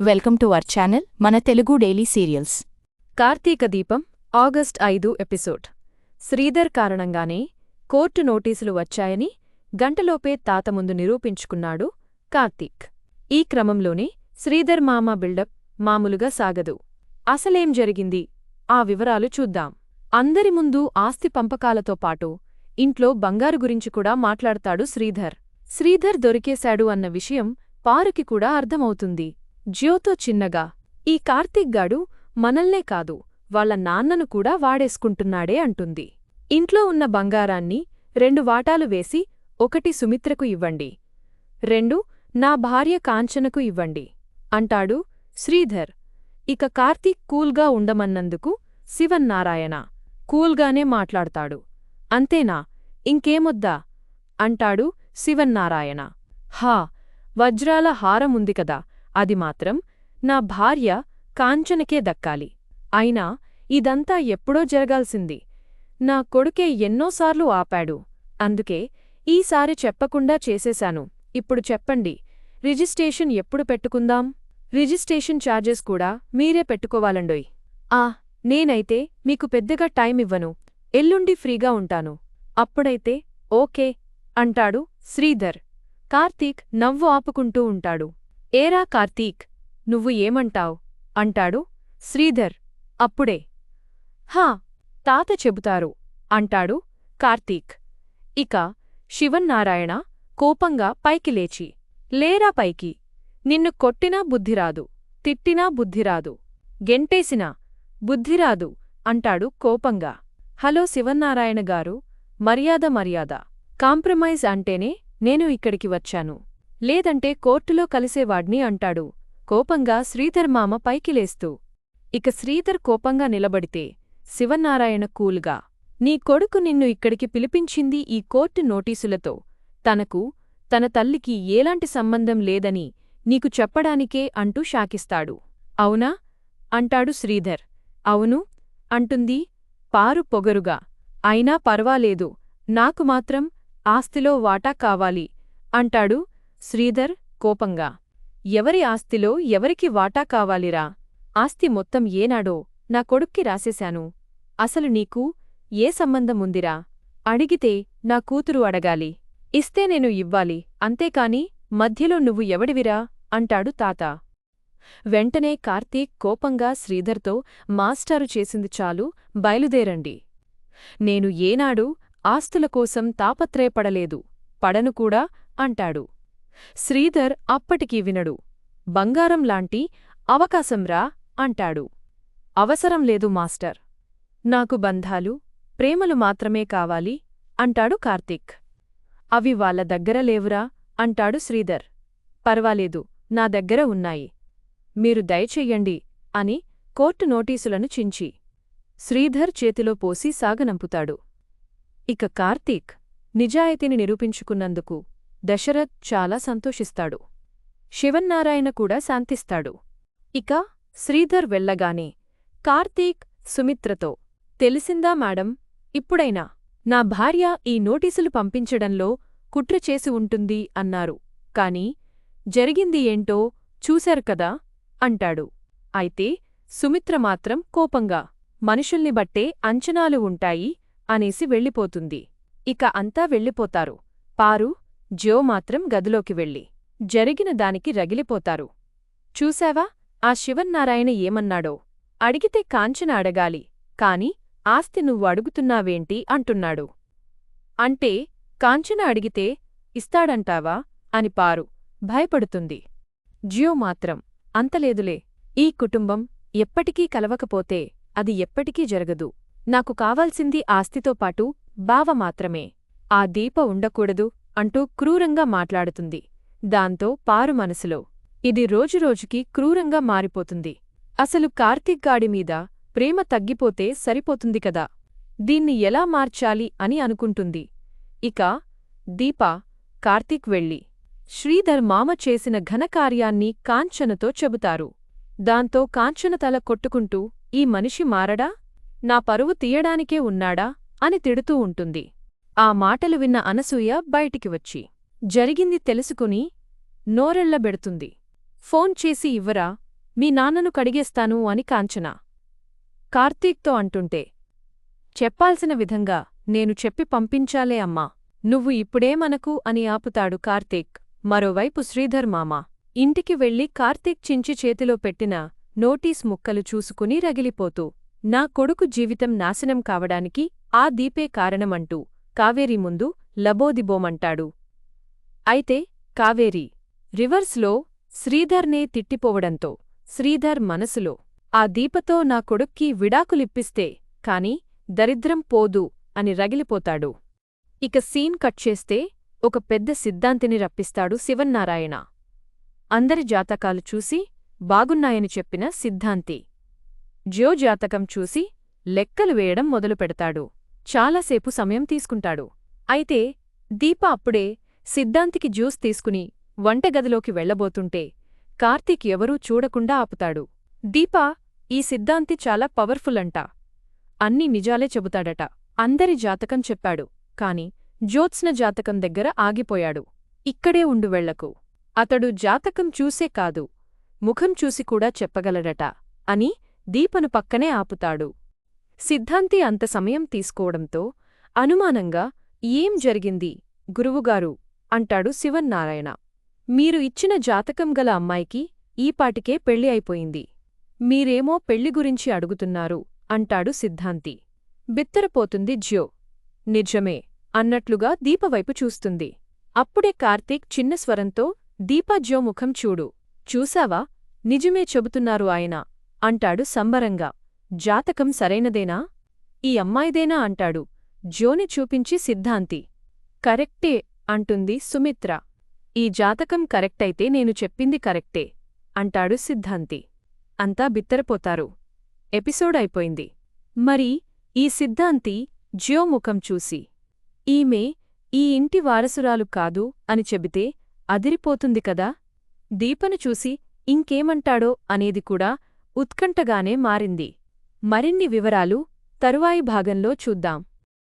Welcome to our channel మన Telugu daily serials. Karthika దీపం August 5 episode. Sridhar కారణంగానే కోర్టు నోటీసులు వచ్చాయని గంటలోపే తాత ముందు నిరూపించుకున్నాడు కార్తీక్. ఈ క్రమంలోనే శ్రీధర్ మామ బిల్డప్ మామూలుగా సాగదు. అసలేం జరిగింది ఆ వివరాలు చూద్దాం. అందరి ముందు ఆస్తి పంపకాలతో పాటు ఇంట్లో బంగారు గురించి కూడా మాట్లాడతాడు శ్రీధర్. శ్రీధర్ దొరికేశాడు అన్న విషయం పారుకి కూడా అర్థమవుతుంది. జ్యోతో చిన్నగా, ఈ కార్తీక్ గాడు మనల్నే కాదు వాళ్ళ నాన్నను కూడా వాడేసుకుంటున్నాడే అంటుంది. ఇంట్లో ఉన్న బంగారాన్ని 2 వాటాలు వేసి 1 సుమిత్రకు ఇవ్వండి, 2 నా భార్య కాంచనకు ఇవ్వండి అంటాడు శ్రీధర్. ఇక కార్తీక్ కూల్గా ఉండమన్నందుకు శివన్నారాయణ కూల్గానే మాట్లాడతాడు. అంతేనా, ఇంకేమొద్దా అంటాడు శివన్నారాయణ. హా, వజ్రాల హారముంది కదా, అది మాత్రం నా భార్య కాంచనకే దక్కాలి. అయినా ఇదంతా ఎప్పుడో జరగాల్సింది. నా కొడుకే ఎన్నోసార్లు ఆపాడు, అందుకే ఈసారి చెప్పకుండా చేసేశాను. ఇప్పుడు చెప్పండి, రిజిస్ట్రేషన్ ఎప్పుడు పెట్టుకుందాం? రిజిస్ట్రేషన్ ఛార్జెస్ కూడా మీరే పెట్టుకోవాలండోయ్. నేనైతే మీకు పెద్దగా టైం ఇవ్వను, ఎల్లుండి ఫ్రీగా ఉంటాను. అప్పుడైతే ఓకే అంటాడు శ్రీధర్. కార్తీక్ నవ్వు ఆపుకుంటూ ఉంటాడు. ఏరా కార్తీక్, నువ్వు ఏమంటావ్ అంటాడు శ్రీధర్. అప్పుడే హా, తాత చెబుతారు అంటాడు కార్తీక్. ఇక శివన్నారాయణ కోపంగా పైకి లేచి, లేరా పైకి, నిన్ను కొట్టినా బుద్ధిరాదు, తిట్టినా బుద్ధిరాదు, గెంటేసినా బుద్ధిరాదు అంటాడు కోపంగా. హలో శివన్నారాయణ గారు, మర్యాద కాంప్రమైజ్ అంటేనే నేను ఇక్కడికి వచ్చాను, లేదంటే కోర్టులో కలిసేవాడ్ని అంటాడు కోపంగా శ్రీధర్ మామ పైకి లేస్తూ. ఇక శ్రీధర్ కోపంగా నిలబడితే శివన్నారాయణ కూల్గా, నీ కొడుకు నిన్ను ఇక్కడికి పిలిపించింది ఈ కోర్టు నోటీసులతో, తనకు తన తల్లికి ఏలాంటి సంబంధం లేదని నీకు చెప్పడానికే అంటూ శాకిస్తాడు. అవునా అంటాడు శ్రీధర్. అవును అంటుంది పారు పొగరుగా. అయినా పర్వాలేదు, నాకు మాత్రం ఆస్తిలో వాటా కావాలి అంటాడు శ్రీధర్ కోపంగా. ఎవరి ఆస్తిలో ఎవరికి వాటా కావాలిరా? ఆస్తి మొత్తం ఏనాడో నా కొడుక్కి రాసేశాను. అసలు నీకు ఏ సంబంధముందిరా? అడిగితే నా కూతురు అడగాలి, ఇస్తే నేను ఇవ్వాలి, అంతేకాని మధ్యలో నువ్వు ఎవడివిరా అంటాడు తాత. వెంటనే కార్తీక్ కోపంగా శ్రీధర్తో, మాస్టారు చేసింది చాలు, బయలుదేరండి. నేను ఏనాడు ఆస్తుల కోసం తాపత్రయపడలేదు, పడను కూడా అంటాడు. శ్రీధర్ అప్పటికీ వినడు. బంగారంలాంటి అవకాశంరా అంటాడు. అవసరం లేదు మాస్టర్, నాకు బంధాలు, ప్రేమలు మాత్రమే కావాలి అంటాడు కార్తీక్. అవి వాళ్ళ దగ్గర లేవురా అంటాడు శ్రీధర్. పర్వాలేదు, నా దగ్గర ఉన్నాయి, మీరు దయచెయ్యండి అని కోర్టు నోటీసులను చించి శ్రీధర్ చేతిలో పోసి సాగనంపుతాడు. ఇక కార్తీక్ నిజాయితీని నిరూపించుకున్నందుకు దశరథ్ చాలా సంతోషిస్తాడు. శివన్నారాయణ కూడా శాంతిస్తాడు. ఇక శ్రీధర్ వెళ్ళగానే కార్తీక్ సుమిత్రతో, తెలిసిందా మేడం, ఇప్పుడైనా నా భార్య ఈ నోటీసులు పంపించడంలో కుట్ర చేసి ఉంటుంది అన్నారు, కాని జరిగింది ఏంటో చూశారు కదా అంటాడు. అయితే సుమిత్ర మాత్రం కోపంగా, మనుషుల్ని బట్టే అంచనాలు ఉంటాయి అనేసి వెళ్ళిపోతుంది. ఇక అంతా వెళ్ళిపోతారు. పారు, జ్యో మాత్రం గదిలోకి వెళ్ళి జరిగిన దానికి రగిలిపోతారు. చూశావా ఆ శివన్నారాయణ ఏమన్నాడో? అడిగితే కాంచన అడగాలి, కాని ఆస్తి నువ్వు అడుగుతున్నావేంటి అంటున్నాడు. అంటే కాంచన అడిగితే ఇస్తాడంటావా అని పారు భయపడుతుంది. జ్యో మాత్రం, అంతలేదులే, ఈ కుటుంబం ఎప్పటికీ కలవకపోతే అది ఎప్పటికీ జరగదు. నాకు కావాల్సింది ఆస్తితో పాటు బావ మాత్రమే, ఆ దీప ఉండకూడదు అంటూ క్రూరంగా మాట్లాడుతుంది. దాంతో పారు మనసులో, ఇది రోజురోజుకి క్రూరంగా మారిపోతుంది. అసలు కార్తీక్ గాడిమీద ప్రేమ తగ్గిపోతే సరిపోతుంది కదా, దీన్ని ఎలా మార్చాలి అని అనుకుంటుంది. ఇక దీప, కార్తీక్ వెళ్ళి శ్రీధర్ మామ చేసిన ఘనకార్యాన్ని కాంచనతో చెబుతారు. దాంతో కాంచన తల కొట్టుకుంటూ, ఈ మనిషి మారడా, నా పరువు తీయడానికే ఉన్నాడా అని తిడుతూ ఉంటుంది. ఆ మాటలు విన్న అనసూయ బయటికి వచ్చి జరిగింది తెలుసుకుని నోరెళ్లబెడుతుంది. ఫోన్ చేసి ఇవ్వరా మీ నాన్నను కడిగేస్తాను అని కాంచన కార్తీక్తో అంటుంటే, చెప్పాల్సిన విధంగా నేను చెప్పి పంపించాలే అమ్మా, నువ్వు ఇప్పుడేమనకు అని ఆపుతాడు కార్తీక్. మరోవైపు శ్రీధర్ మామ ఇంటికి వెళ్లి కార్తీక్ చించి చేతిలో పెట్టిన నోటీస్ ముక్కలు చూసుకుని రగిలిపోతూ, నా కొడుకు జీవితం నాశనం కావడానికి ఆ దీపే కారణమంటూ కావేరీ ముందు లబోదిబోమంటాడు. అయితే కావేరీ రివర్స్లో శ్రీధర్నే తిట్టిపోవడంతో శ్రీధర్ మనసులో, ఆ దీపతో నా కొడుక్కి విడాకులిప్పిస్తే కాని దరిద్రం పోదు అని రగిలిపోతాడు. ఇక సీన్ కట్ చేస్తే ఒక పెద్ద సిద్ధాంతిని రప్పిస్తాడు శివన్నారాయణ. అందరి జాతకాలు చూసి బాగున్నాయని చెప్పిన సిద్ధాంతి జ్యో జాతకం చూసి లెక్కలు వేయడం మొదలుపెడతాడు. చాలాసేపు సమయం తీసుకుంటాడు. అయితే దీప అప్పుడే సిద్ధాంతికి జ్యూస్ తీసుకుని వంటగదిలోకి వెళ్లబోతుంటే కార్తీక్ ఎవరూ చూడకుండా ఆపుతాడు. దీప, ఈ సిద్ధాంతి చాలా పవర్ఫుల్ అంట, అన్నీ నిజాలే చెబుతాడట. అందరి జాతకం చెప్పాడు, కాని జ్యోత్స్న జాతకం దగ్గర ఆగిపోయాడు. ఇక్కడే ఉండు వెళ్లకు, అతడు జాతకం చూసే కాదు ముఖం చూసి కూడా చెప్పగలడట అని దీపను పక్కనే ఆపుతాడు. సిద్ధాంతి అంత సమయం తీసుకోవడంతో అనుమానంగా, ఏం జరిగింది గురువుగారు అంటాడు శివన్నారాయణ. మీరు ఇచ్చిన జాతకం గల అమ్మాయికి ఈపాటికే పెళ్లి అయిపోయింది, మీరేమో పెళ్లి గురించి అడుగుతున్నారు అంటాడు సిద్ధాంతి. బిత్తరపోతుంది జ్యో. నిజమే అన్నట్లుగా దీపవైపు చూస్తుంది. అప్పుడే కార్తీక్ చిన్న స్వరంతో, దీపా, జ్యో ముఖం చూడు, చూసావా, నిజమే చెబుతున్నారు ఆయన అంటాడు సంబరంగా. జాతకం సరైనదేనా? ఈ అమ్మాయిదేనా అంటాడు జ్యోని చూపించి సిద్ధాంతి. కరెక్టే అంటుంది సుమిత్ర. ఈ జాతకం కరెక్టైతే నేను చెప్పింది కరెక్టే అంటాడు సిద్ధాంతి. అంతా బిత్తరపోతారు. ఎపిసోడ్ అయిపోయింది. మరి ఈ సిద్ధాంతి జ్యో ముఖం చూసి, ఈమె ఈ ఇంటి వారసురాలు కాదు అని చెబితే అదిరిపోతుంది కదా. దీపను చూసి ఇంకేమంటాడో అనేది కూడా ఉత్కంఠగానే మారింది. మరిన్ని వివరాలు తరువాయి భాగంలో చూద్దాం.